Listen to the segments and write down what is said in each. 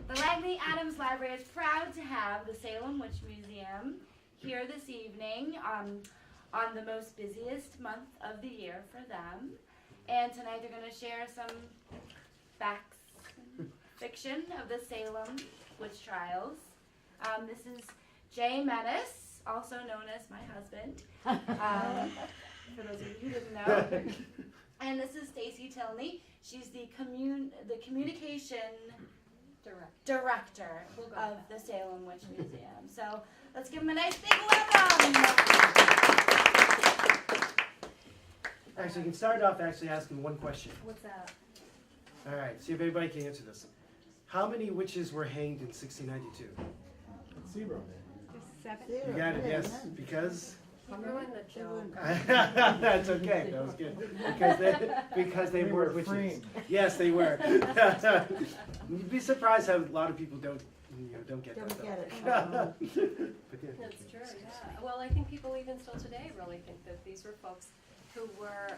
The Langley Adams Library is proud to have the Salem Witch Museum here this evening on the most busiest month of the year for them. And tonight they're going to share some facts and fiction of the Salem witch trials. This is Jay Menace, also known as my husband, for those of you who didn't know. And this is Stacy Tilney. She's the communication director of the Salem Witch Museum. So let's give them a nice big welcome. Actually, you can start off actually asking one question. What's that? All right, see if anybody can answer this. How many witches were hanged in 1692? 0. You got it, yes. Because? You ruined the joke. That's okay, that was good. Because they were witches. framed. Yes, they were. You'd be surprised how a lot of people don't get that. Don't get it. But yeah. That's true, yeah. Well, I think people even still today really think that these were folks who were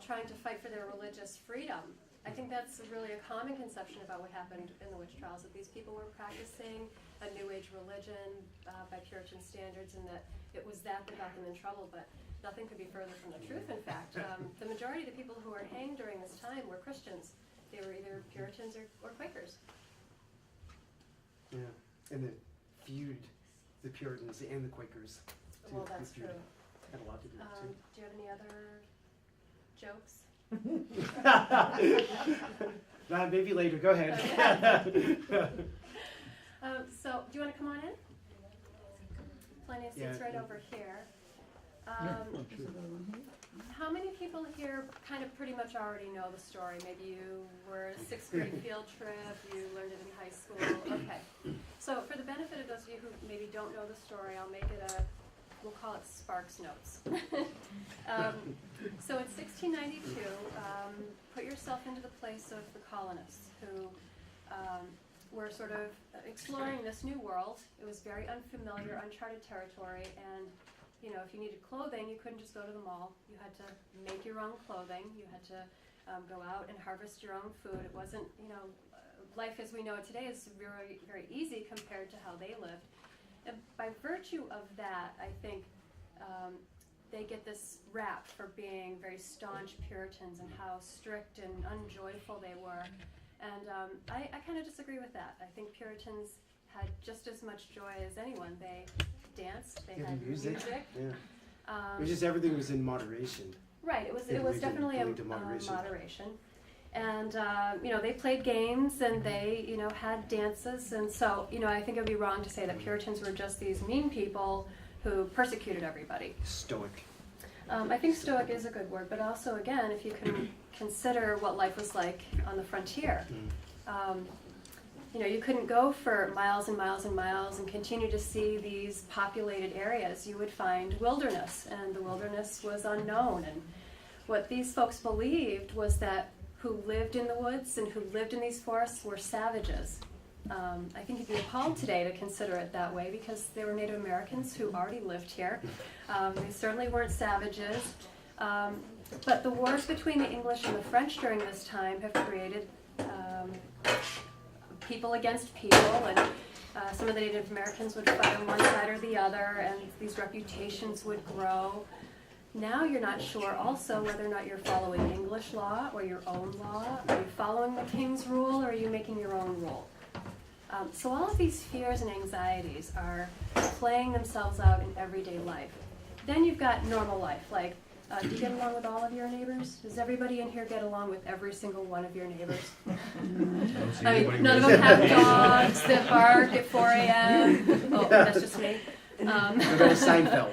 trying to fight for their religious freedom. I think that's really a common conception about what happened in the witch trials, that these people were practicing a New Age religion by Puritan standards, and that it was that got them in trouble, but nothing could be further from the truth, in fact. The majority of the people who were hanged during this time were Christians. They were either Puritans or Quakers. Yeah, and the feud, the Puritans and the Quakers. Well, that's true. Had a lot to do with it too. Do you have any other jokes? Maybe later. Go ahead. So, do you want to come on in? Plenty of seats right over here. How many people here kind of pretty much already know the story? Maybe you were a 6th grade field trip, you learned it in high school. Okay. So, for the benefit of those of you who maybe don't know the story, I'll make it we'll call it Sparks Notes. So in 1692, put yourself into the place of the colonists who were sort of exploring this new world. It was very unfamiliar, uncharted territory, and if you needed clothing, you couldn't just go to the mall. You had to make your own clothing. You had to go out and harvest your own food. It wasn't, life as we know it today is very, very easy compared to how they lived. And by virtue of that, I think they get this rap for being very staunch Puritans and how strict and unjoyful they were. And I kind of disagree with that. I think Puritans had just as much joy as anyone. They danced, they had music. Yeah. It was just everything was in moderation. Right, it was definitely a moderation. And, they played games and they, had dances. And so, I think it would be wrong to say that Puritans were just these mean people who persecuted everybody. Stoic. I think stoic is a good word, but also, again, if you can consider what life was like on the frontier. You couldn't go for miles and miles and miles and continue to see these populated areas. You would find wilderness, and the wilderness was unknown. And what these folks believed was that who lived in the woods and who lived in these forests were savages. I think you'd be appalled today to consider it that way because they were Native Americans who already lived here. They certainly weren't savages. But the wars between the English and the French during this time have created people against people, and some of the Native Americans would fight on one side or the other, and these reputations would grow. Now you're not sure also whether or not you're following English law or your own law. Are you following the king's rule or are you making your own rule? So all of these fears and anxieties are playing themselves out in everyday life. Then you've got normal life, like do you get along with all of your neighbors? Does everybody in here get along with every single one of your neighbors? I mean, none of them have dogs that bark at 4 a.m. Oh, that's just me. Seinfeld.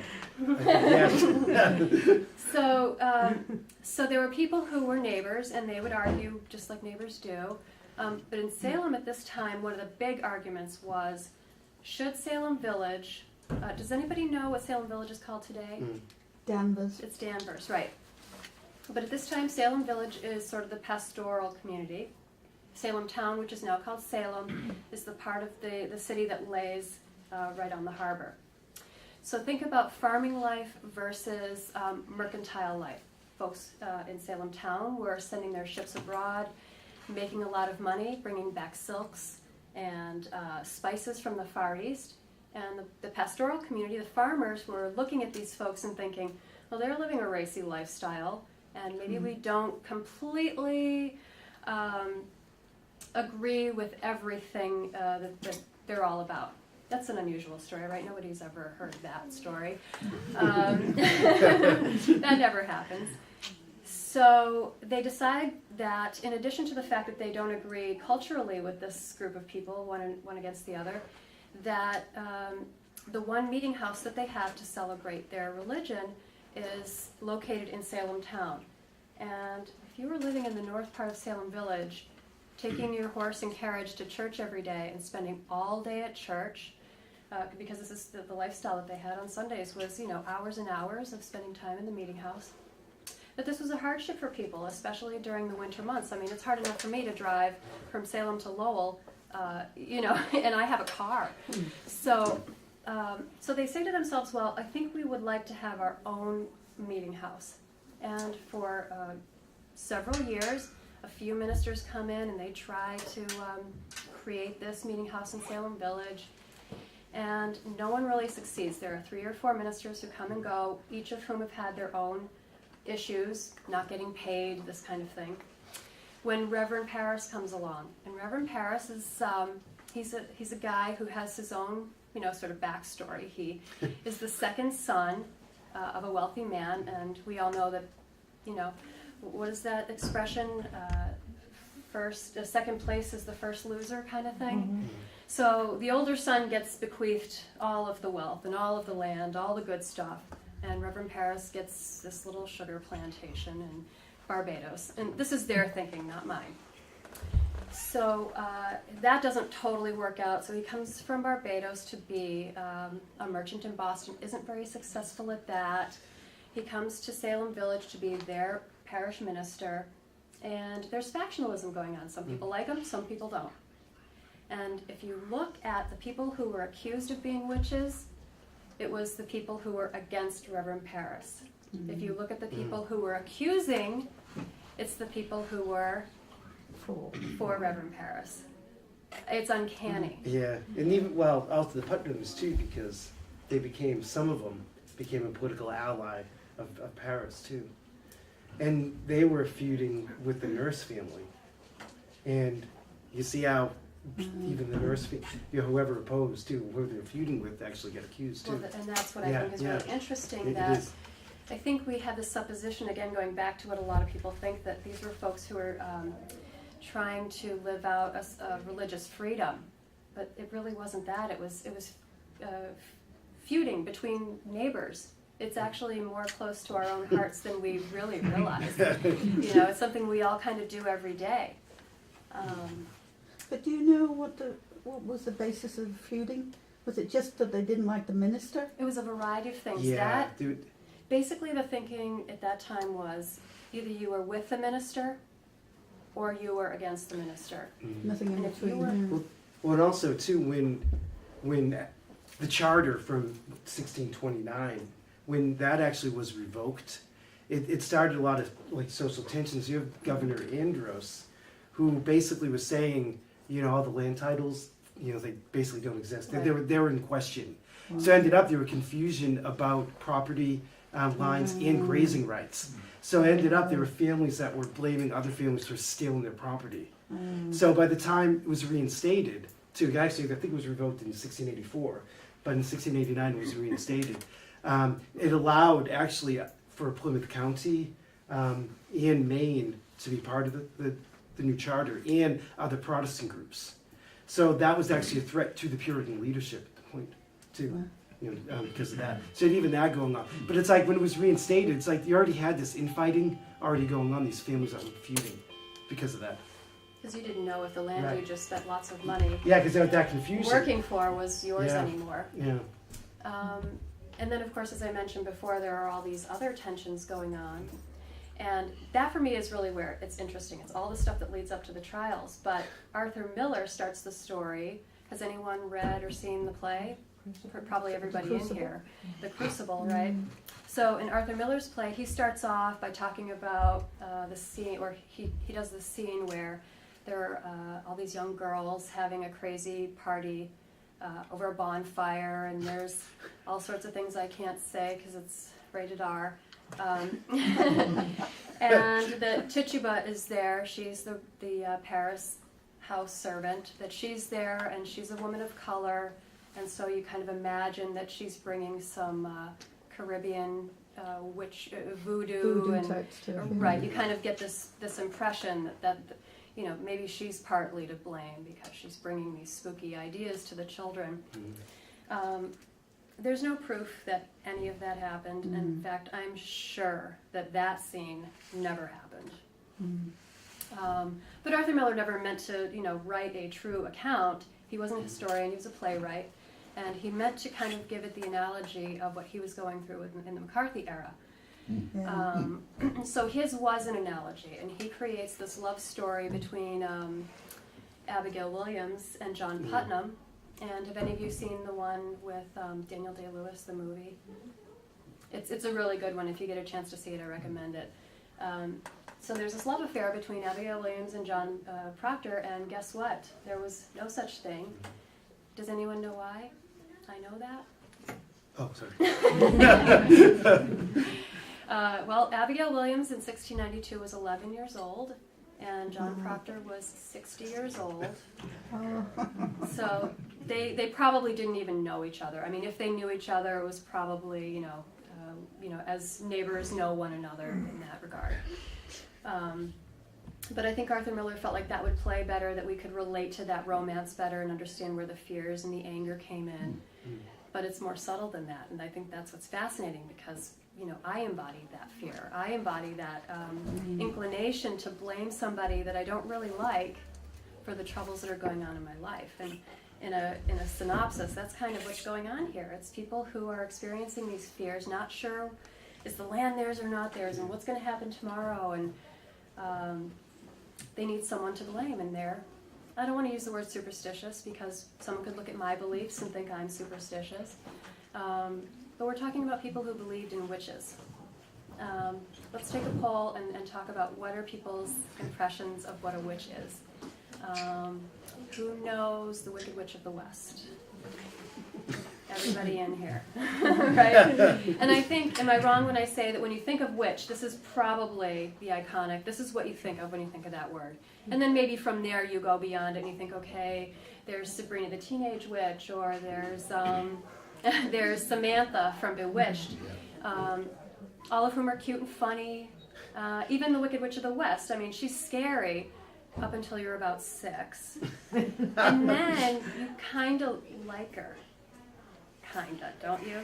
So there were people who were neighbors, and they would argue just like neighbors do. But in Salem at this time, one of the big arguments was, should Salem Village, does anybody know what Salem Village is called today? Danvers. It's Danvers, right. But at this time, Salem Village is sort of the pastoral community. Salem Town, which is now called Salem, is the part of the city that lays right on the harbor. So think about farming life versus mercantile life. Folks in Salem Town were sending their ships abroad, making a lot of money, bringing back silks, and spices from the Far East. And the pastoral community, the farmers, were looking at these folks and thinking, well, they're living a racy lifestyle, and maybe we don't completely agree with everything that they're all about. That's an unusual story, right? Nobody's ever heard that story. That never happens. So they decide that in addition to the fact that they don't agree culturally with this group of people, one against the other, that the one meeting house that they have to celebrate their religion is located in Salem town. And if you were living in the north part of Salem Village, taking your horse and carriage to church every day and spending all day at church, because this is the lifestyle that they had on Sundays, was, hours and hours of spending time in the meeting house, that this was a hardship for people, especially during the winter months. I mean, it's hard enough for me to drive from Salem to Lowell, and I have a car. So they say to themselves, well, I think we would like to have our own meeting house. And for several years, a few ministers come in and they try to create this meeting house in Salem Village. And no one really succeeds. There are 3 or 4 ministers who come and go, each of whom have had their own issues, not getting paid, this kind of thing. When Reverend Paris comes along, and Reverend Paris is he's a guy who has his own sort of backstory. He is the second son of a wealthy man, and we all know that what is that expression? Second place is the first loser kind of thing. Mm-hmm. So the older son gets bequeathed all of the wealth and all of the land, all the good stuff. And Reverend Paris gets this little sugar plantation in Barbados. And this is their thinking, not mine. So that doesn't totally work out. So he comes from Barbados to be a merchant in Boston, isn't very successful at that. He comes to Salem Village to be their parish minister. And there's factionalism going on. Some people like him, some people don't. And if you look at the people who were accused of being witches, it was the people who were against Reverend Paris. Mm-hmm. If you look at the people who were accusing, it's the people who were for Reverend Paris. It's uncanny. Yeah, and even, also the Putnams too, because some of them became a political ally of Paris too. And they were feuding with the Nurse family. And you see how even the Nurse, whoever opposed too, who they're feuding with, actually get accused too. Well, and that's what I think is really interesting, that I think we have this supposition, again, going back to what a lot of people think, that these were folks who were trying to live out a religious freedom. But it really wasn't that. It was feuding between neighbors. It's actually more close to our own hearts than we really realize. It's something we all kind of do every day. But do you know what was the basis of feuding? Was it just that they didn't like the minister? It was a variety of things. Yeah, Basically, the thinking at that time was either you were with the minister or you were against the minister. Nothing in between. Well, and also too, when the charter from 1629, when that actually was revoked, it started a lot of social tensions. You have Governor Andros, who basically was saying, all the land titles, they basically don't exist. Right. They were in question. Wow. So ended up there were confusion about property lines and grazing rights. So it ended up there were families that were blaming other families for stealing their property. So by the time it was reinstated, actually I think it was revoked in 1684, but in 1689 it was reinstated. It allowed actually for Plymouth County and Maine to be part of the new charter and other Protestant groups. So that was actually a threat to the Puritan leadership at the point too, because of that. So even that going on. But it's like when it was reinstated, it's like you already had this infighting already going on, these families that were feuding because of that. Because you didn't know if the land you just spent lots of money because there was that confusion working for was yours anymore. Yeah. And then, of course, as I mentioned before, there are all these other tensions going on. And that, for me, is really where it's interesting. It's all the stuff that leads up to the trials. But Arthur Miller starts the story. Has anyone read or seen the play? Probably everybody in here. The Crucible, right? So in Arthur Miller's play, he starts off by talking about the scene, or he does the scene where there are all these young girls having a crazy party over a bonfire, and there's all sorts of things I can't say because it's rated R. And the Tituba is there. She's the Paris house servant. That she's there, and she's a woman of color, and so you kind of imagine that she's bringing some Caribbean witch voodoo and types too. right. You kind of get this impression that maybe she's partly to blame because she's bringing these spooky ideas to the children. There's no proof that any of that happened. And in fact, I'm sure that scene never happened. But Arthur Miller never meant to, write a true account. He wasn't a historian, he was a playwright. And he meant to kind of give it the analogy of what he was going through in the McCarthy era. So his was an analogy, and he creates this love story between Abigail Williams and John Putnam. And have any of you seen the one with Daniel Day-Lewis, the movie? It's a really good one. If you get a chance to see it, I recommend it. So there's this love affair between Abigail Williams and John Proctor, and guess what? There was no such thing. Does anyone know why? I know that. Oh, sorry. Well, Abigail Williams in 1692 was 11 years old, and John Proctor was 60 years old. So they probably didn't even know each other. I mean, if they knew each other, it was probably, as neighbors know one another in that regard. But I think Arthur Miller felt like that would play better, that we could relate to that romance better and understand where the fears and the anger came in. But it's more subtle than that, and I think that's what's fascinating because, I embody that fear. I embody that inclination to blame somebody that I don't really like for the troubles that are going on in my life. And in a synopsis, that's kind of what's going on here. It's people who are experiencing these fears, not sure is the land theirs or not theirs, and what's going to happen tomorrow, and they need someone to blame. And I don't want to use the word superstitious because someone could look at my beliefs and think I'm superstitious. But we're talking about people who believed in witches. Let's take a poll and talk about what are people's impressions of what a witch is. Who knows the Wicked Witch of the West? Everybody in here, right? And I think, am I wrong when I say that when you think of witch, this is probably the iconic, this is what you think of when you think of that word. And then maybe from there you go beyond it and you think, okay, there's Sabrina the Teenage Witch, or there's Samantha from Bewitched, all of whom are cute and funny. Even the Wicked Witch of the West, I mean, she's scary up until you're about 6. And then you kind of like her. Kinda, don't you?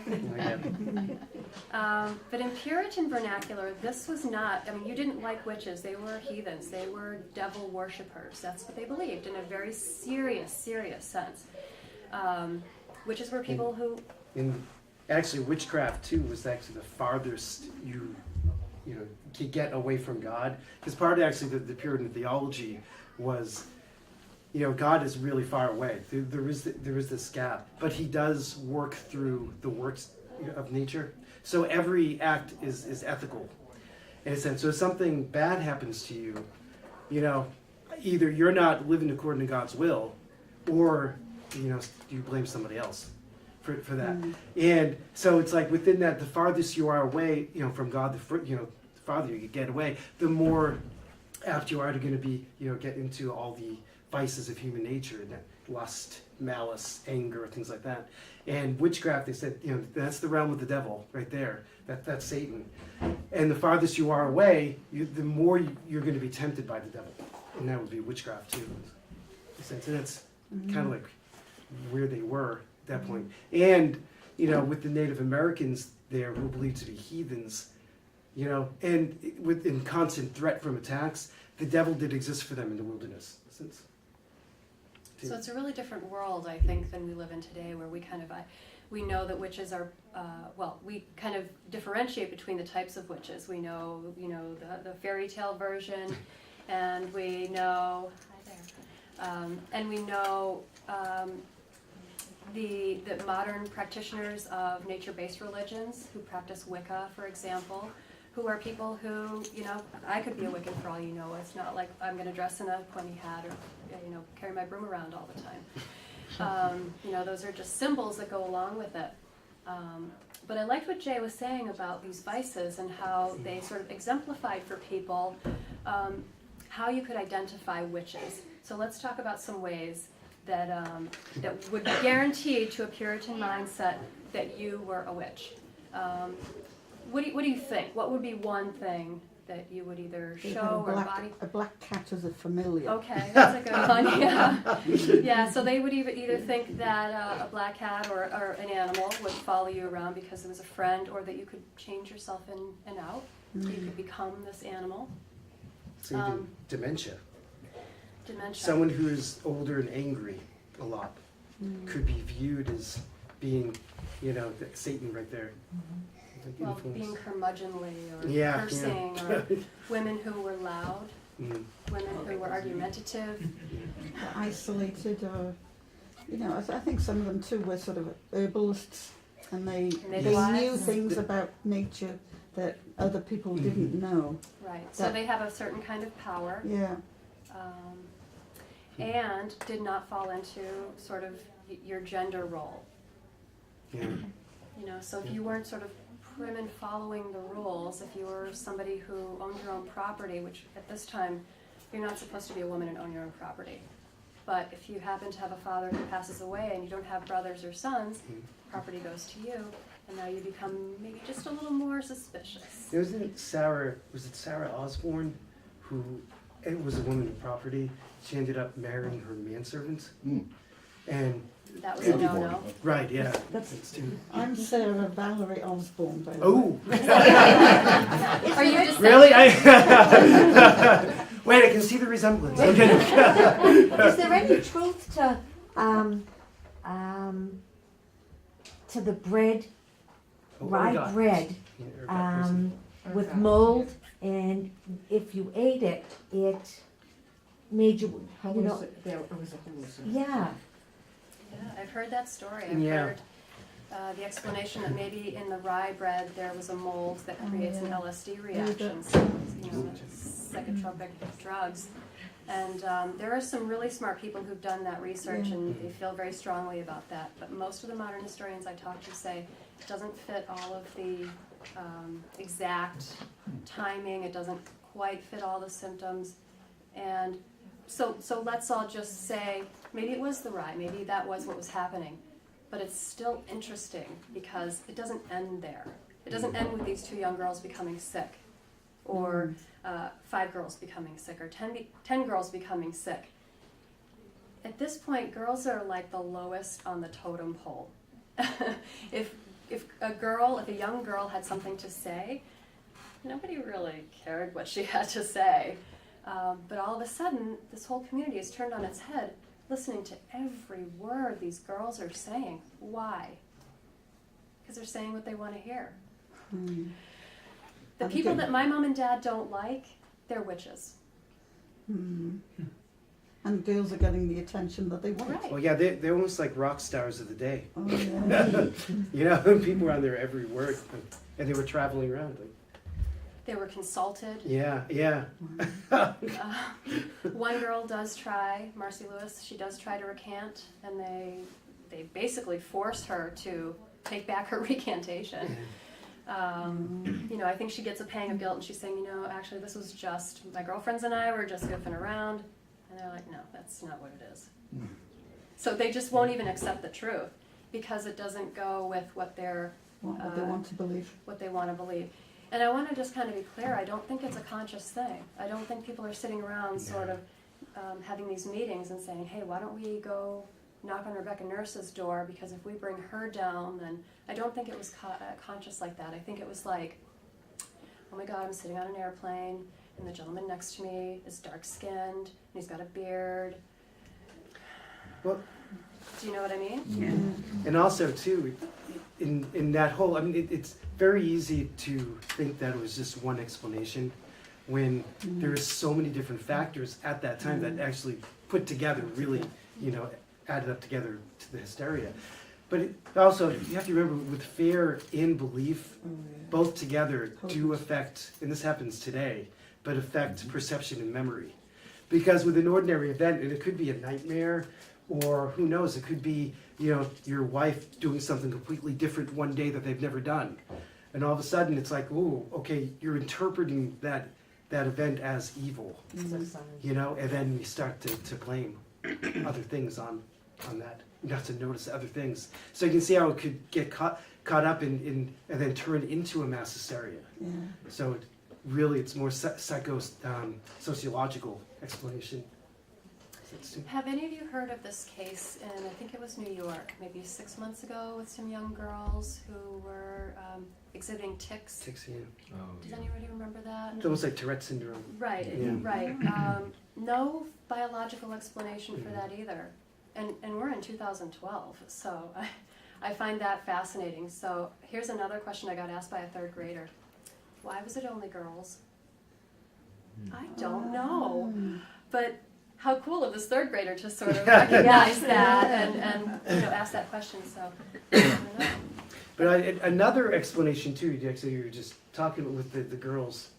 But in Puritan vernacular, this was not, I mean, you didn't like witches. They were heathens. They were devil worshippers. That's what they believed in a very serious sense. Witches were people who... Actually, witchcraft, too, was actually the farthest you could get away from God. Because part of actually the Puritan theology was... God is really far away. There is this gap, but He does work through the works of nature. So every act is ethical, in a sense. So if something bad happens to you, either you're not living according to God's will, or you blame somebody else for that. And so it's like within that, the farthest you are away, from God, the farther you get away, the more apt you are to going to be, get into all the vices of human nature, lust, malice, anger, things like that. And witchcraft, they said, that's the realm of the devil right there. That's Satan. And the farthest you are away, the more you're going to be tempted by the devil. And that would be witchcraft too. And that's kind of like where they were at that point. And, with the Native Americans there who were believed to be heathens, and in constant threat from attacks, the devil did exist for them in the wilderness. So it's a really different world, I think, than we live in today, where we kind of, we know that witches are, we kind of differentiate between the types of witches. We know, the fairy tale version, and we know, and we know the modern practitioners of nature-based religions who practice Wicca, for example, who are people who, I could be a Wiccan for all you know. It's not like I'm going to dress in a pointy hat or, carry my broom around all the time. Those are just symbols that go along with it. But I liked what Jay was saying about these vices and how they sort of exemplified for people how you could identify witches. So let's talk about some ways that would guarantee to a Puritan mindset that you were a witch. What do you think? What would be one thing that you would either They had show or body? a black cat as a familiar. Okay, that's a good one. Yeah, yeah. So they would either think that a black cat or an animal would follow you around because it was a friend, or that you could change yourself in and out. You could become this animal. So even dementia. Dementia. Someone who is older and angry a lot could be viewed as being, Satan right there. Like Well, influence. being curmudgeonly or Yeah, cursing, yeah. or women who were loud, women who were argumentative. Isolated, or I think some of them too were sort of herbalists, and they Midwives. knew things about nature that other people didn't know. Right. So That- they have a certain kind of power, Yeah. and did not fall into sort of your gender role. Yeah. So if you weren't sort of prim and following the rules, if you were somebody who owned your own property, which at this time, you're not supposed to be a woman and own your own property. But if you happen to have a father who passes away and you don't have brothers or sons, property goes to you, and now you become maybe just a little more suspicious. There wasn't Sarah Osborne, who, it was a woman of property. She ended up marrying her manservant. And, That was a no-no. right, yeah. That's- too. I'm Sarah Valerie Osborne, by the way. Oh, Are you just really? Wait, I can see the resemblance. Okay. Is there any truth to the bread, Oh, rye God. bread, Yeah, ergot person. with mold, and if you ate it, it made you, yeah. Yeah, I've heard that story. I've Yeah. heard the explanation that maybe in the rye bread there was a mold that creates an LSD reaction, so, psychotropic drugs. And there are some really smart people who've done that research, and they feel very strongly about that. But most of the modern historians I talk to say it doesn't fit all of the exact timing. It doesn't quite fit all the symptoms. And so let's all just say maybe it was the rye, maybe that was what was happening. But it's still interesting because it doesn't end there. It doesn't end with these 2 young girls becoming sick, or 5 girls becoming sick, or 10 girls becoming sick. At this point, girls are like the lowest on the totem pole. If a young girl had something to say, nobody really cared what she had to say. But all of a sudden, this whole community is turned on its head, listening to every word these girls are saying. Why? Because they're saying what they want to hear. The people that my mom and dad don't like, they're witches. And girls are getting the attention that they want. Right. Well, yeah, they're almost like rock stars of the day. Oh, yeah. People were on their every word, and they were traveling around. Like, They were consulted. yeah. One girl does try, Marcy Lewis, she does try to recant, and they basically forced her to take back her recantation. I think she gets a pang of guilt, and she's saying, actually this was just, my girlfriends and I were just goofing around. And they're like, no, that's not what it is. So they just won't even accept the truth because it doesn't go with what they're What they want to believe. what they want to believe. And I want to just kind of be clear, I don't think it's a conscious thing. I don't think people are sitting around sort of having these meetings and saying, hey, why don't we go knock on Rebecca Nurse's door, because if we bring her down, then I don't think it was conscious like that. I think it was like, oh my God, I'm sitting on an airplane, and the gentleman next to me is dark-skinned, and he's got a beard. Well, Do you know what I mean? Yeah. and also too, in that whole, it's very easy to think that it was just one explanation, when there are so many different factors at that time that actually put together really, added up together to the hysteria. But also, you have to remember, with fear and belief, Oh, yeah. both together do Totally. affect, and this happens today, but affect perception and memory. Because with an ordinary event, and it could be a nightmare, or who knows, it could be, your wife doing something completely different one day that they've never done. And all of a sudden, it's like, ooh, okay, you're interpreting that event as evil, It's a sign. and then you start to blame other things on that. You have to notice other things. So you can see how it could get caught up in and then turn into a mass hysteria. Yeah. So it's more sociological explanation. Have any of you heard of this case in, I think it was New York, maybe 6 months ago, with some young girls who were exhibiting tics? Tics, yeah. Does anybody remember that? It's almost like Tourette syndrome. Right, Yeah. right. No biological explanation for that either. And we're in 2012, so I find that fascinating. So here's another question I got asked by a third grader. Why was it only girls? I don't know. But how cool of this third grader to sort of recognize that and ask that question. So I don't know. But another explanation too, actually, you were just talking with the girls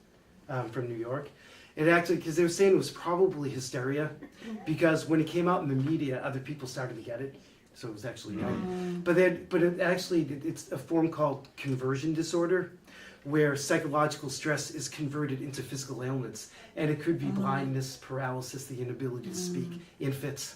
from New York. It actually, because they were saying it was probably hysteria, because when it came out in the media, other people started to get it, so it was actually known. But it's a form called conversion disorder, where psychological stress is converted into physical ailments, and it could be blindness, paralysis, the inability to speak, in fits.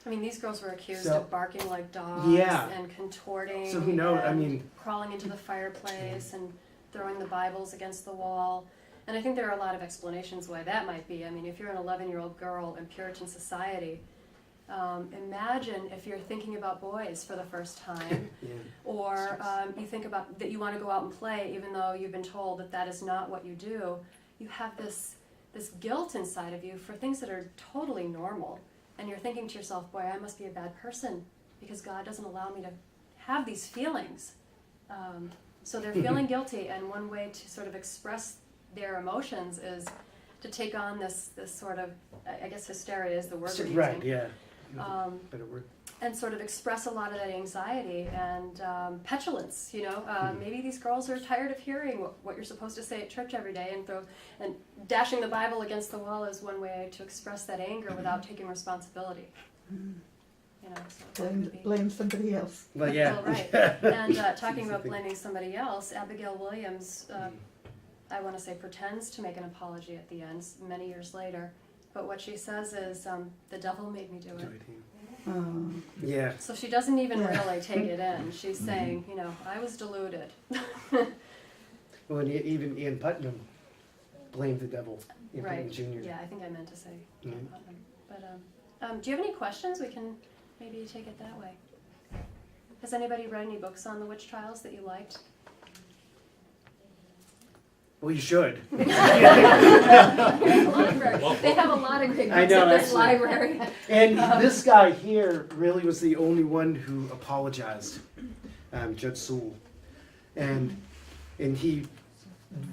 I mean, these girls were accused So- of barking like dogs Yeah. and contorting. So who knows? I and mean- crawling into the fireplace and throwing the Bibles against the wall. And I think there are a lot of explanations why that might be. I mean, if you're an 11-year-old girl in Puritan society, imagine if you're thinking about boys for the first time, Yeah. or you think about that you want to go out and play, even though you've been told that that is not what you do. You have this guilt inside of you for things that are totally normal. And you're thinking to yourself, boy, I must be a bad person because God doesn't allow me to have these feelings. So they're feeling guilty, and one way to sort of express their emotions is to take on this sort of, I guess hysteria is the word we're using. Right, yeah. Better word. And sort of express a lot of that anxiety and petulance, Maybe these girls are tired of hearing what you're supposed to say at church every day, and dashing the Bible against the wall is one way to express that anger without taking responsibility. So that would be- Blame somebody else. Well, yeah. Well, right. And talking about blaming somebody else, Abigail Williams, I want to say, pretends to make an apology at the end, many years later. But what she says is, the devil made me do it. Oh. Yeah. So she doesn't even Yeah. really take it in. She's saying, I was deluded. Well, and even Ian Putnam blamed the devil. Ian Right. Putnam Jr. Yeah, I think I meant to say Mhm. Putnam. But do you have any questions? We can maybe take it that way. Has anybody read any books on the witch trials that you liked? Well, you should. Library. They have a lot of great I books know, at this actually. library. And this guy here really was the only one who apologized, Judge Sewell, and he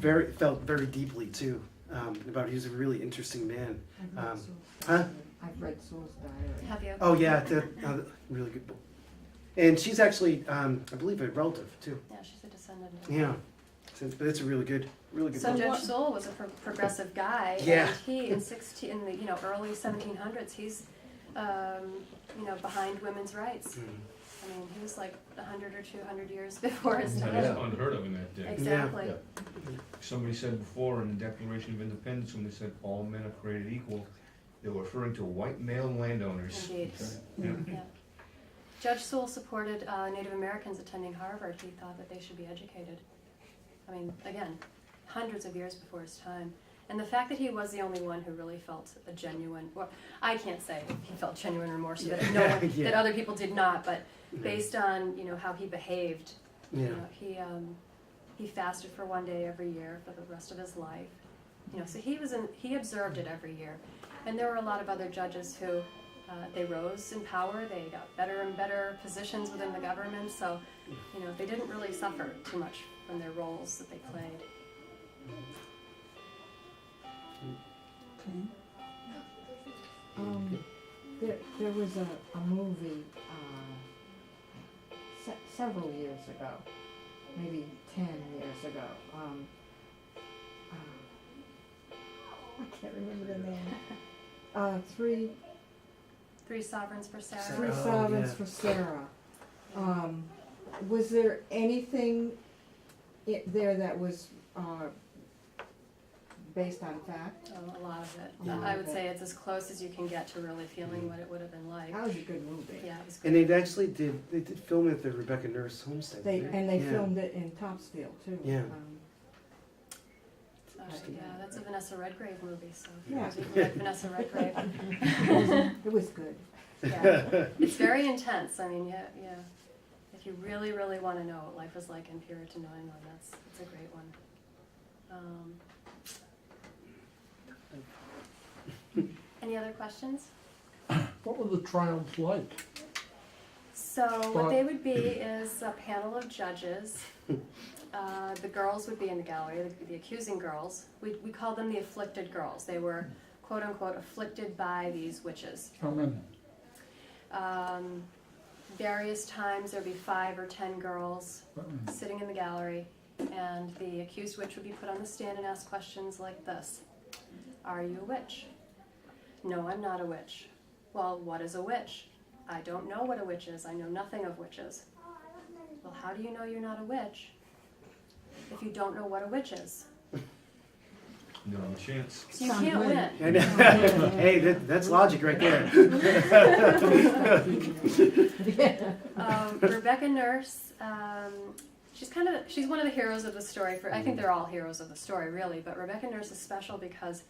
felt very deeply too about. He was a really interesting man. Huh? I've read Sewell's diary. Have you? Oh yeah, really good book. And she's actually, I believe, a relative too. Yeah, she's a descendant. Yeah, but it's a really good So book. Judge Sewell was a progressive guy, Yeah. and he in the early 1700s, he's behind women's rights. Mm. I mean, he was like 100 or 200 years before his That time. is unheard of in that day. Exactly. Yeah. Somebody said before in the Declaration of Independence, when they said all men are created equal, they were referring to white male landowners. Indeed. Yeah. Yeah. Judge Sewell supported Native Americans attending Harvard. He thought that they should be educated. I mean, again, hundreds of years before his time. And the fact that he was the only one who really felt a genuine, well, I can't say he felt genuine remorse that Yeah. that other people did not, but based on how he behaved, Yeah. he fasted for one day every year for the rest of his life. So he observed it every year. And there were a lot of other judges who they rose in power, they got better and better positions within the government, so they didn't really suffer too much from their roles that they played. Okay. There was a movie, several years ago, maybe 10 years ago. I can't remember the name. Three Sovereigns for Sarah. Three Oh, Sovereigns yeah. for Sarah. Was there anything there that was based on fact? Oh, a lot of it. Yeah. I would say it's as close as you can get to really feeling what it would have been like. That was a good movie. Yeah, it was And good. they actually did film it at the Rebecca Nurse homestead. They didn't and they Yeah. filmed it in Topsfield too. Yeah. Yeah, that's a Vanessa Redgrave movie, so if Yeah. you like Vanessa Redgrave. It was good. Yeah. It's very intense. I mean, yeah. If you really, really want to know what life was like in Puritan New England, that's a great one. Any other questions? What were the trials like? So what they would be is a panel of judges. The girls would be in the gallery, the accusing girls. We called them the afflicted girls. They were, quote unquote, afflicted by these witches. How many? Various times there'd be 5 or 10 girls sitting in the gallery, and the accused witch would be put on the stand and ask questions like this. Are you a witch? No, I'm not a witch. Well, what is a witch? I don't know what a witch is. I know nothing of witches. Well, how do you know you're not a witch if you don't know what a witch is? No chance. So you Sounds can't good. win. And, hey, that's logic right there. Rebecca Nurse, she's one of the heroes of the story. I think they're all heroes of the story, really, but Rebecca Nurse is special because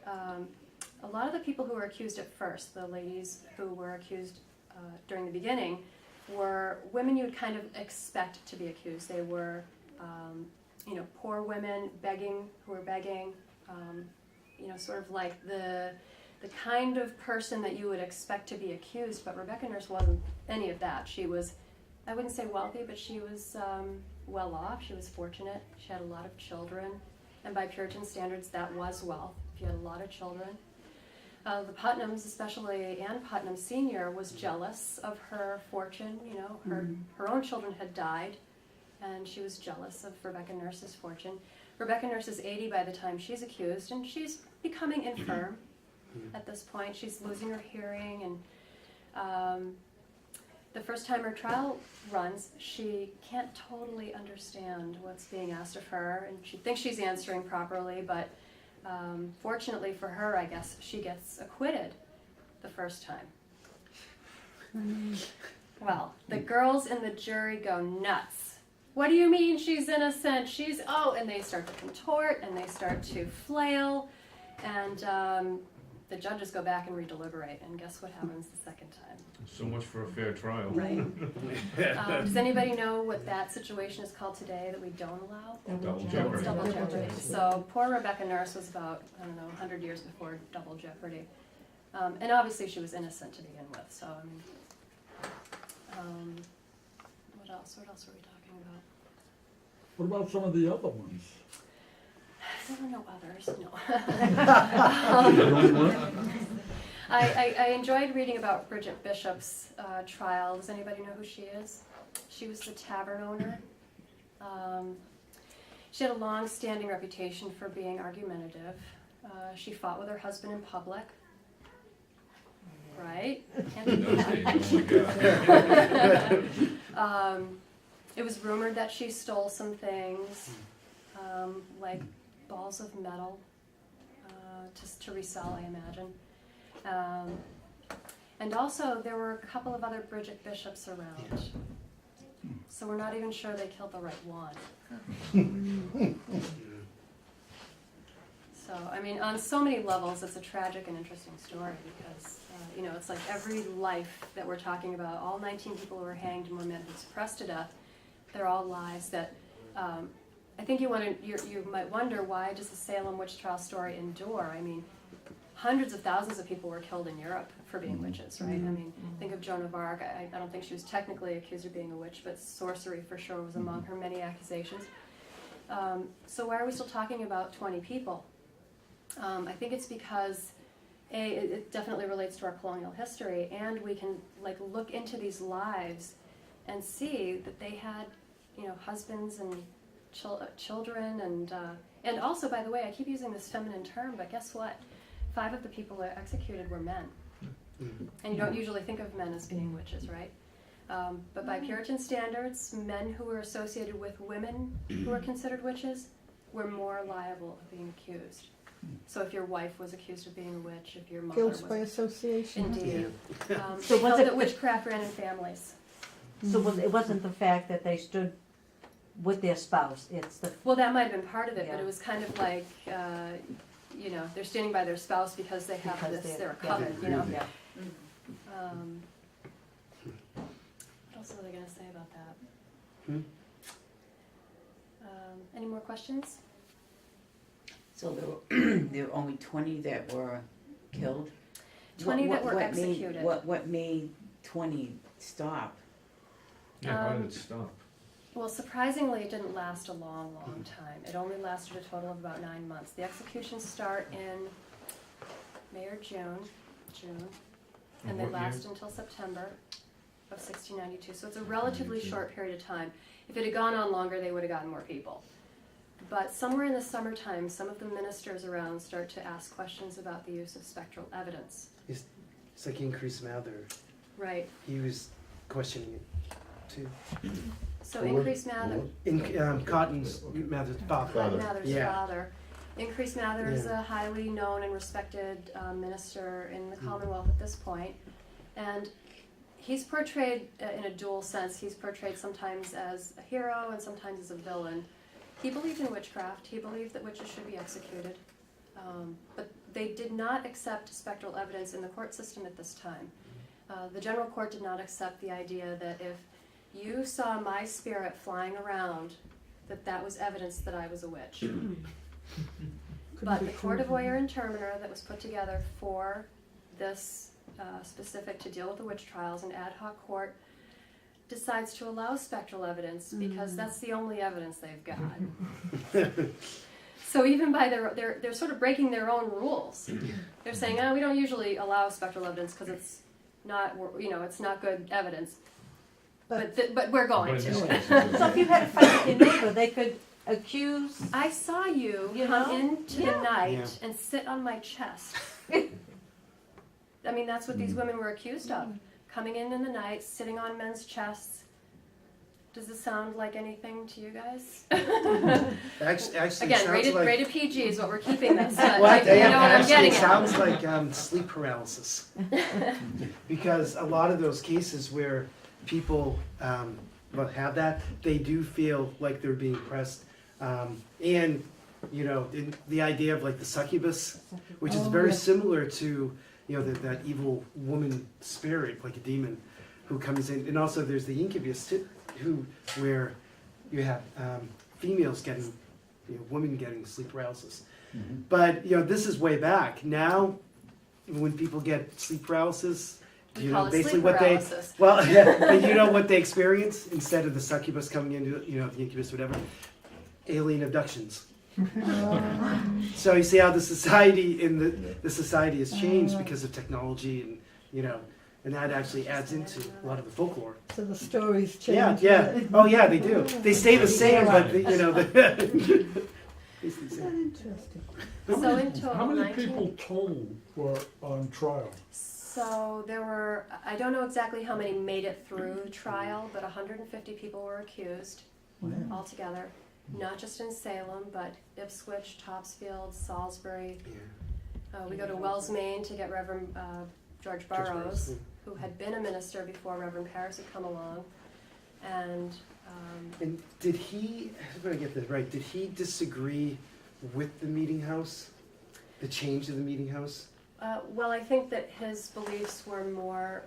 a lot of the people who were accused at first, the ladies who were accused during the beginning, were women you would kind of expect to be accused. They were, poor women who were begging, sort of like the kind of person that you would expect to be accused, but Rebecca Nurse wasn't any of that. She was, I wouldn't say wealthy, but she was well off. She was fortunate. She had a lot of children, and by Puritan standards, that was wealth. If you had a lot of children. The Putnams, especially Anne Putnam Sr., was jealous of her fortune. Her own children had died, and she was jealous of Rebecca Nurse's fortune. Rebecca Nurse is 80 by the time she's accused, and she's becoming infirm at this point. She's losing her hearing, and the first time her trial runs, she can't totally understand what's being asked of her, and she thinks she's answering properly, but fortunately for her, I guess, she gets acquitted the first time. Well, the girls in the jury go nuts. What do you mean she's innocent? And they start to contort, and they start to flail, and the judges go back and redeliberate, and guess what happens the second time? So much for a fair trial. Right. Does anybody know what that situation is called today that we don't allow? Double It's jeopardy. double jeopardy. So poor Rebecca Nurse was about, 100 years before double jeopardy. And obviously she was innocent to begin with, so what else? What else were we talking about? What about some of the other ones? There were no others, no. The only one? I enjoyed reading about Bridget Bishop's trial. Does anybody know who she is? She was the tavern owner. She had a long-standing reputation for being argumentative. She fought with her husband in public. Right? In those days, oh my God. It was rumored that she stole some things, like balls of metal, to resell, I imagine. And also, there were a couple of other Bridget Bishops around. So we're not even sure they killed the right one. So, I mean, on so many levels, it's a tragic and interesting story because, it's like every life that we're talking about, all 19 people who were hanged and were men who suppressed to death, they're all lies that, I think you might wonder, why does the Salem witch trial story endure? I mean, hundreds of thousands of people were killed in Europe for being witches, right? I mean, think of Joan of Arc. I don't think she was technically accused of being a witch, but sorcery for sure was among her many accusations. So why are we still talking about 20 people? I think it's because, it definitely relates to our colonial history, and we can look into these lives and see that they had, husbands and children, and also, by the way, I keep using this feminine term, but guess what? 5 of the people that executed were men. And you don't usually think of men as being witches, right? But by Puritan standards, men who were associated with women who were considered witches were more liable of being accused. So if your wife was accused of being a witch, if your mother was... Guilt by association. Indeed. So They was felt it- that witchcraft ran in families. So it wasn't the fact that they stood with their spouse, it's the, Well, that might have been part of it, but Yeah. it was kind of like, they're standing by their spouse because they have Because this, they're- they're a yeah. coven, yeah. What else was I gonna say about that? Hmm? Any more questions? So there were only 20 that were killed? 20 that were made- executed. What made 20 stop? Yeah, how did it stop? Well, surprisingly, it didn't last a long, long time. It only lasted a total of about 9 months. The executions start in May or June, and they What year? last until September of 1692. So it's a relatively short period of time. If it had gone on longer, they would have gotten more people. But somewhere in the summertime, some of the ministers around start to ask questions about the use of spectral evidence. It's like Increase Mather. Right. He was questioning it too. So Or- Increase Mather, Cotton's Mather's father. Father. Mather's Yeah. father. Increase Mather is Yeah. a highly known and respected minister in the Commonwealth at this point. And he's portrayed in a dual sense. He's portrayed sometimes as a hero and sometimes as a villain. He believed in witchcraft. He believed that witches should be executed. But they did not accept spectral evidence in the court system at this time. The general court did not accept the idea that if you saw my spirit flying around, that was evidence that I was a witch. But the Court of Oyer and Terminer that was put together for this specific to deal with the witch trials, an ad hoc court, decides to allow spectral evidence because that's the only evidence they've got. So even by they're sort of breaking their own rules. They're saying, we don't usually allow spectral evidence because it's not, it's not good evidence. But we're going But in this to. case, So if you had a fight with your neighbor, they could accuse, I saw you You come know? into the Yeah. night Yeah. and sit on my chest. I mean, that's what these women were accused of. Coming in the night, sitting on men's chests. Does this sound like anything to you guys? Actually, Again, sounds rated, like, rated PG is what we're keeping this. But Well, you know what I'm actually, getting it at. sounds like sleep paralysis. Because a lot of those cases where people have that, they do feel like they're being pressed. And, the idea of like the succubus, which is Oh, very yeah. similar to, that evil woman spirit, like a demon, who comes in. And also there's the incubus too, where you have females getting, women getting sleep paralysis. But, this is way back. Now, when people get sleep paralysis, We call it basically sleep what paralysis. well, yeah, but you know what they experience instead of the succubus coming into, the incubus, whatever? Alien abductions. So you see how the society the society has changed because of technology and, and that actually adds into a lot of the folklore. So the stories change. Yeah. Oh yeah, they do. They stay the same, but Isn't that interesting? So in total, How many 19 people total were on trial? So there were, I don't know exactly how many made it through trial, but 150 people were accused altogether. Not just in Salem, but Ipswich, Topsfield, Salisbury. We go to Wells, Maine to get Reverend George Burroughs, who had been a minister before Reverend Paris had come along. And And did he? I'm gonna get this right. Did he disagree with the meeting house? The change of the meeting house? well, I think that his beliefs were more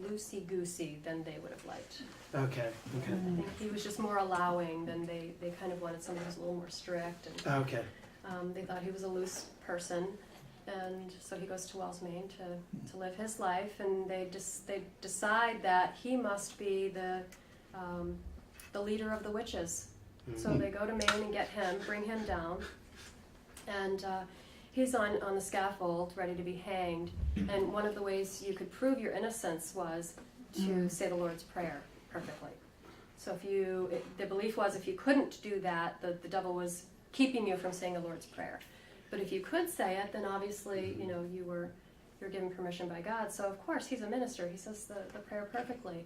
loosey-goosey than they would have liked. Okay. I think he was just more allowing than they kind of wanted somebody who's a little more strict. And Okay. they thought he was a loose person. And so he goes to Wells, Maine to live his life. And they decide that he must be the leader of the witches. So they go to Maine and get him, bring him down. And he's on the scaffold, ready to be hanged. And one of the ways you could prove your innocence was to say the Lord's Prayer. perfectly. So the belief was if you couldn't do that, the devil was keeping you from saying the Lord's Prayer. But if you could say it, then obviously, you're given permission by God. So of course, he's a minister. He says the prayer perfectly.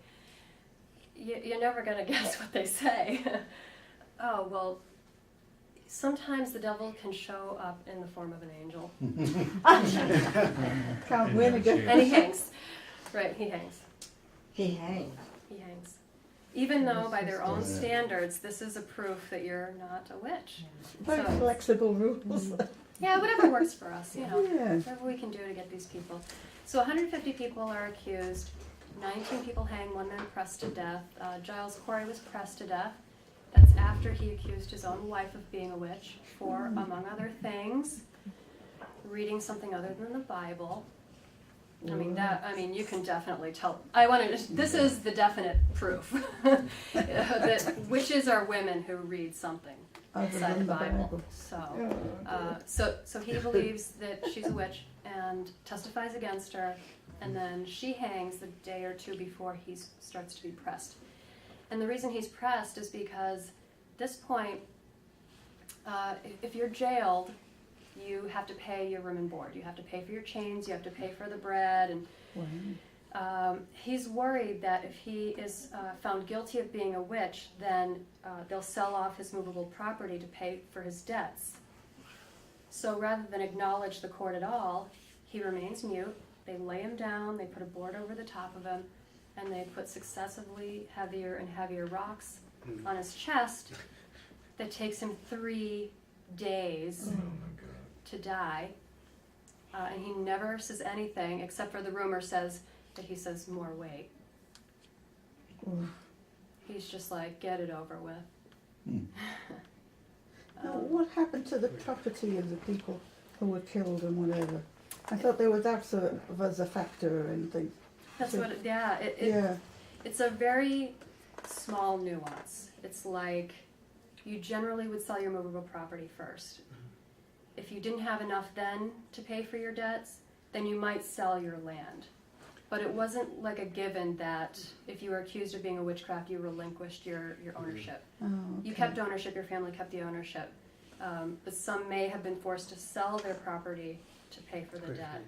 You're never going to guess what they say. Oh, well, sometimes the devil can show up in the form of an angel. Can't win again. And he hangs. Right, he hangs. He hangs. He hangs. Even though by their own standards, this is a proof that you're not a witch. Very So- flexible rules. Yeah, whatever works for us, Yeah. whatever we can do to get these people. So 150 people are accused, 19 people hanged, 1 man pressed to death. Giles Corey was pressed to death. That's after he accused his own wife of being a witch for, among other things, reading something other than the Bible. I mean, you can definitely tell. This is the definite proof that witches are women who read something Other inside the than the Bible. Bible. So he believes that she's a witch and testifies against her, and then she hangs the day or two before he starts to be pressed. And the reason he's pressed is because at this point, if you're jailed, you have to pay your room and board. You have to pay for your chains. You have to pay for the bread. And he's worried that if he is found guilty of being a witch, then they'll sell off his movable property to pay for his debts. So rather than acknowledge the court at all, he remains mute. They lay him down. They put a board over the top of him, and they put successively heavier and heavier rocks on his chest. That takes him 3 days to die, and he never says anything except for the rumor says that he says more weight. He's just like, get it over with. Now, what happened to the property of the people who were killed and whatever? I thought there was that sort of as a factor or anything. That's what. Yeah. It's a very small nuance. It's like you generally would sell your movable property first. If you didn't have enough then to pay for your debts, then you might sell your land. But it wasn't like a given that if you were accused of being a witchcraft, you relinquished your ownership. Oh, okay. You kept ownership, your family kept the ownership. But some may have been forced to sell their property to pay for the debt.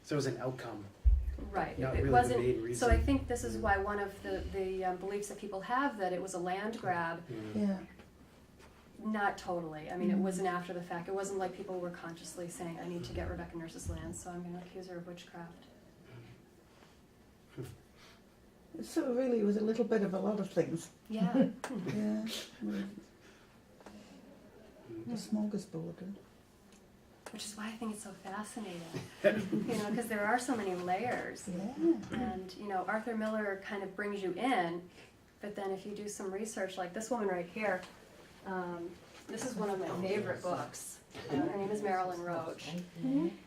So it was an outcome. Right. Not It really the wasn't. main reason. So I think this is why one of the beliefs that people have that it was a land grab. Yeah. Not totally. I mean, it wasn't after the fact. It wasn't like people were consciously saying, I need to get Rebecca Nurse's land, so I'm going to accuse her of witchcraft. So really it was a little bit of a lot of things. Yeah. Yeah. A smorgasbord. Which is why I think it's so fascinating. Because there are so many layers. Yeah. And, Arthur Miller kind of brings you in, but then if you do some research, like this woman right here, this is one of my favorite books. Her name is Marilyn Roach.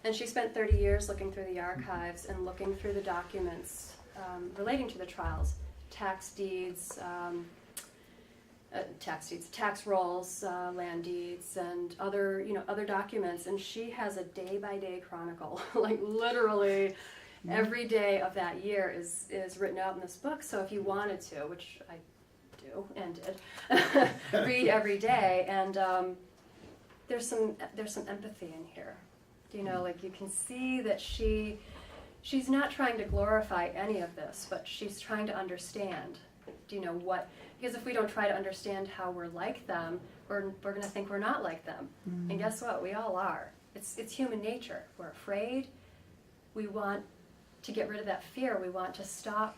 And she spent 30 years looking through the archives and looking through the documents relating to the trials, tax deeds, tax rolls, land deeds, and other documents. And she has a day-by-day chronicle, like literally every day of that year is written out in this book. So if you wanted to, which I do and did, read every day, and there's some empathy in here. Like you can see that she's not trying to glorify any of this, but she's trying to understand. Because if we don't try to understand how we're like them, we're going to think we're not like them. And guess what? We all are. It's human nature. We're afraid. We want to get rid of that fear. We want to stop.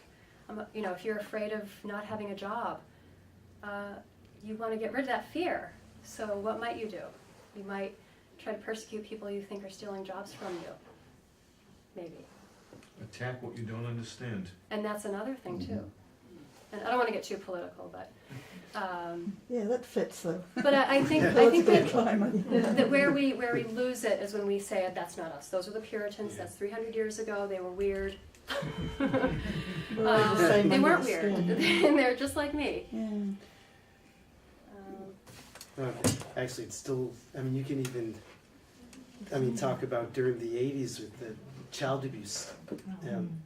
If you're afraid of not having a job, you want to get rid of that fear. So what might you do? You might try to persecute people you think are stealing jobs from you. Maybe. Attack what you don't understand. And that's another thing too. And I don't want to get too political, but Yeah, that fits though. but I think Political climate. that where we lose it is when we say that's not us. Those were the Puritans. That's 300 years ago. They were weird. We're all the same They under weren't the weird. skin. They're just like me. Yeah. Actually, it's still, you can even, talk about during the 80s with the child abuse,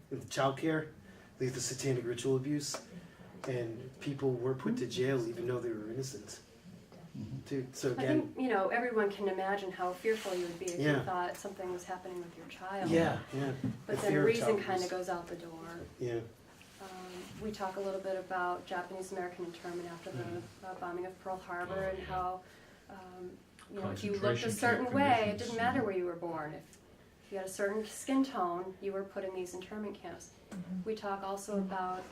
with child care, like the satanic ritual abuse. and people were put to jail even though they were innocent. Too. So I again, think, you know, everyone can imagine how fearful you would be if you Yeah. thought something was happening with your child. yeah. But The then fear of reason child kind of abuse. goes out the door. Yeah. We talk a little bit about Japanese American internment after the bombing of Pearl Harbor and how, you know, if you looked a Concentration certain camp way, it conditions. didn't matter where you were born. If you had a certain skin tone, you were put in these internment camps. We talk also about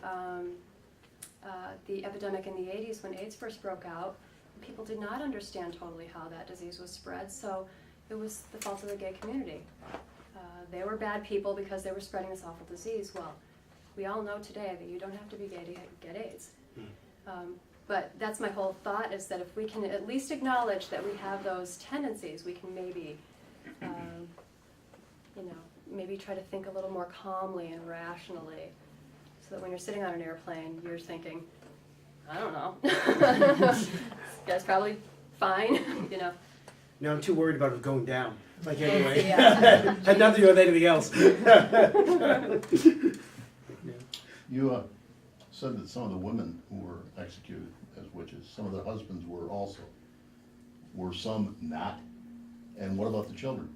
the epidemic in the 80s when AIDS first broke out. People did not understand totally how that disease was spread, so it was the fault of the gay community. They were bad people because they were spreading this awful disease. Well, we all know today that you don't have to be gay to get AIDS. But that's my whole thought, is that if we can at least acknowledge that we have those tendencies, we can maybe, you know, maybe try to think a little more calmly and rationally, so that when you're sitting on an airplane, you're thinking, I don't know, this guy's probably fine, you know. No, I'm too worried about it going down. Like anyway, Yeah. had nothing to do with anything else. You said that some of the women who were executed as witches, some of the husbands were also. Were some not? And what about the children?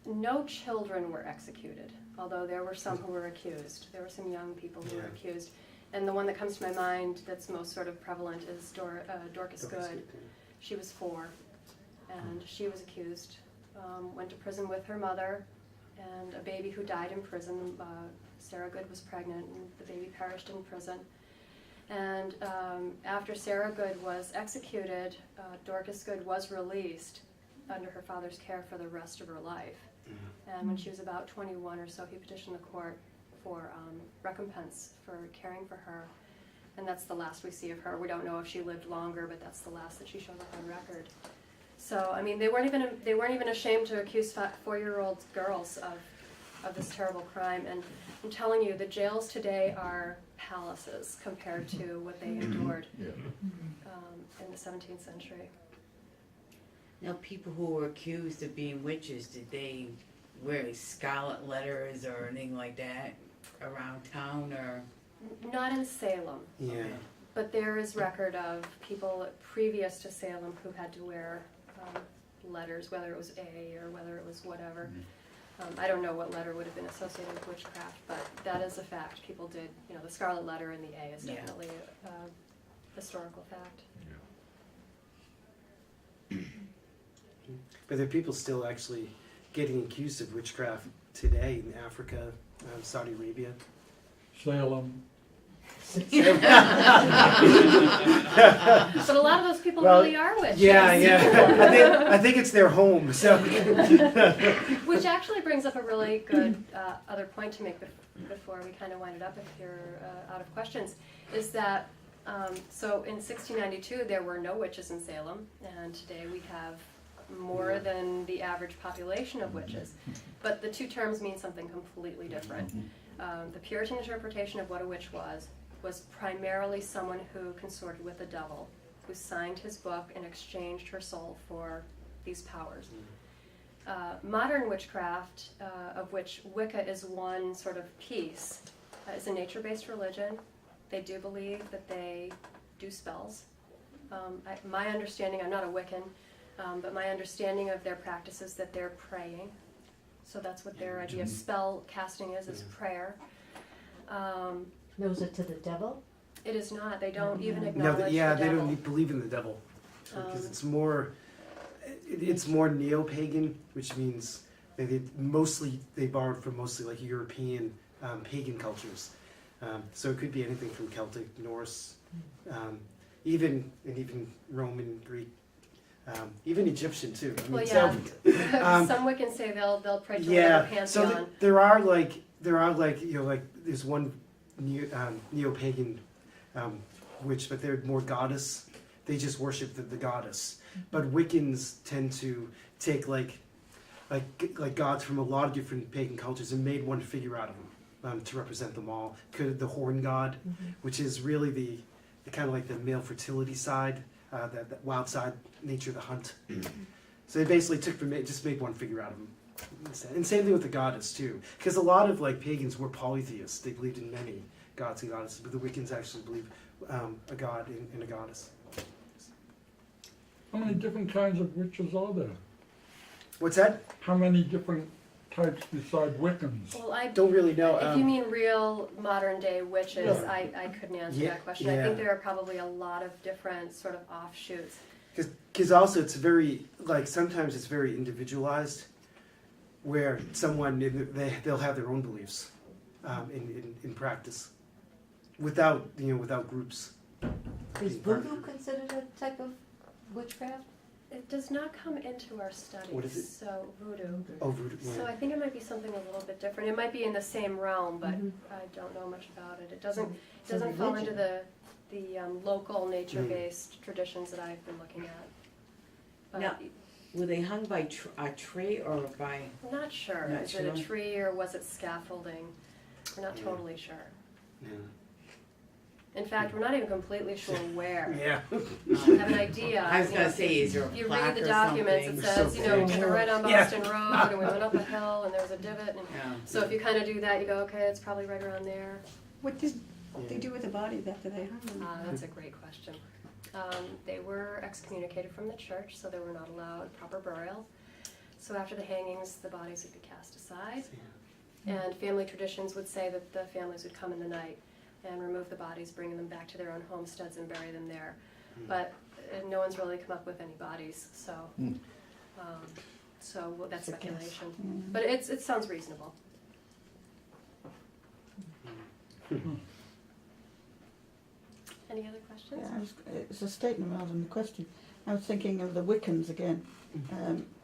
No children were executed, although there were some who were accused. There were some young people who were Yeah. accused. And the one that comes to my mind that's most sort of prevalent is Dorcas Good. She was 4, and she was accused, went to prison with her mother, and a baby who died in prison. Sarah Good was pregnant, and the baby perished in prison. And after Sarah Good was executed, Dorcas Good was released under her father's care for the rest of her life. And when she was about 21 or so, he petitioned the court for recompense for caring for her. And that's the last we see of her. We don't know if she lived longer, but that's the last that she shows up on record. So, I mean, they weren't even ashamed to accuse 4-year-old girls of this terrible crime. And I'm telling you, the jails today are palaces compared to what they endured Yeah. in the 17th century. Now, people who were accused of being witches, did they wear scarlet letters or anything like that around town, or? Not in Salem, Yeah. but there is record of people previous to Salem who had to wear letters, whether it was A or whether it was whatever. I don't know what letter would have been associated with witchcraft, but that is a fact. People did, you know, the scarlet letter and the A is Yeah. definitely a historical fact. But there are people still actually getting accused of witchcraft today in Africa, Saudi Arabia. Salem, But a lot of those people Well, really are witches. Yeah. I think it's their home. So. Which actually brings up a really good other point to make before we kind of wind it up, if you're out of questions, is that so in 1692 there were no witches in Salem, and today we have more than the average population of witches. But the two terms mean something completely different. The Puritan interpretation of what a witch was primarily someone who consorted with the devil, who signed his book and exchanged her soul for these powers. Modern witchcraft, of which Wicca is one sort of piece, is a nature-based religion. They do believe that they do spells. My understanding, I'm not a Wiccan, but my understanding of their practice is that they're praying. So that's what their idea of spell casting is prayer. Those are to the devil? It is not. They don't even No, acknowledge they the devil. don't believe in the devil because it's more neo-pagan, which means that they borrowed from mostly like European pagan cultures. So it could be anything from Celtic, Norse, even Roman, Greek, even Egyptian too. I mean, Well, so, yeah. Some Wiccans say they'll pray to whatever pantheon. so there are like there's one neo-pagan witch, but they're more goddess. They just worship the goddess. But Wiccans tend to take like gods from a lot of different pagan cultures and made one figure out of them to represent them all. The horn god, which is really the kind of like the male fertility side, that wild side nature of the hunt. So they basically just made one figure out of them. And same thing with the goddess too, because a lot of like pagans were polytheists. They believed in many gods and goddesses, but the Wiccans actually believe a god and a goddess. How many different kinds of witches are there? What's that? How many different types beside Wiccans? Well, I Don't really know. If you mean real modern day witches, Yeah. I couldn't answer Yeah, that question. I yeah. think there are probably a lot of different sort of offshoots. Because also it's very, like, sometimes it's very individualized, where someone, they'll have their own beliefs in practice, without, without groups. Is voodoo considered a type of witchcraft? It does not come into our studies. What is it? So voodoo. Oh, voodoo. So I think it might be something a little bit different. It might be in the same realm, but Mhm. I don't know much about it. It doesn't It's a fall into religion. the local nature-based traditions that I've been looking at. But Now- Were they hung by a tree or by? I'm not sure. Not Is it a sure. tree or was it scaffolding? We're not Yeah. totally sure. Yeah. In fact, we're not even completely sure where. Yeah. We have an idea. I was You gonna know, say, is there a If you plaque read or the documents, something? it They're so says, we big. were right on Yeah. Boston Road, and we went up a hill, and there was a divot, and Yeah. so if you kind of do that, you go, okay, it's probably right around there. What did they do with the bodies after they hung them? That's a great question. They were excommunicated from the church, so they were not allowed proper burial. So after the hangings, the bodies would be cast aside, and family traditions would say that the families would come in the night and remove the bodies, bring them back to their own homesteads and bury them there. But no one's really come up with any bodies, so Hmm. That's It's a guess. speculation. But it sounds reasonable. Any other questions? Yeah, it's a statement rather than a question. I was thinking of the Wiccans again.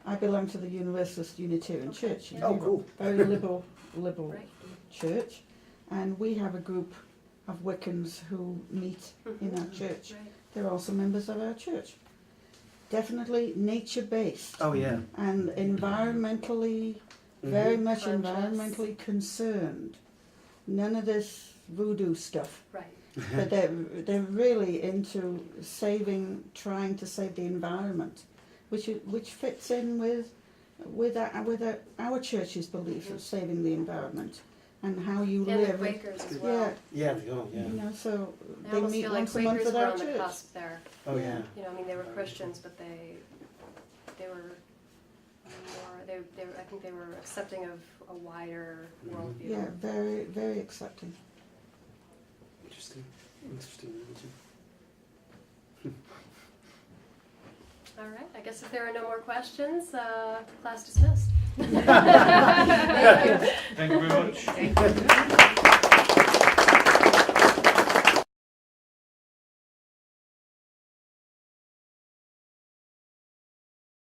I belong to the Universalist Unitarian Okay. Church. Yeah. Oh, cool. Very liberal Right. church, and we have a group of Wiccans who meet in our church. Right. They're also members of our church. Definitely nature-based Oh, yeah. and environmentally, very much Conscious. environmentally concerned. None of this voodoo stuff. Right. But they're really into trying to save the environment, which fits in with our church's belief of saving the environment and how you And the live. Quakers as Yeah, well. Yeah, they go, yeah. you know, so I they almost meet feel like once a month Quakers at were our on the church. cusp there. Oh, yeah. You know, I mean, they were Christians, but they were more, I think they were accepting of a wider worldview. Yeah, very, very accepting. Interesting. Interesting religion. All right, I guess if there are no more questions, class dismissed. Thank you very much. Thank you.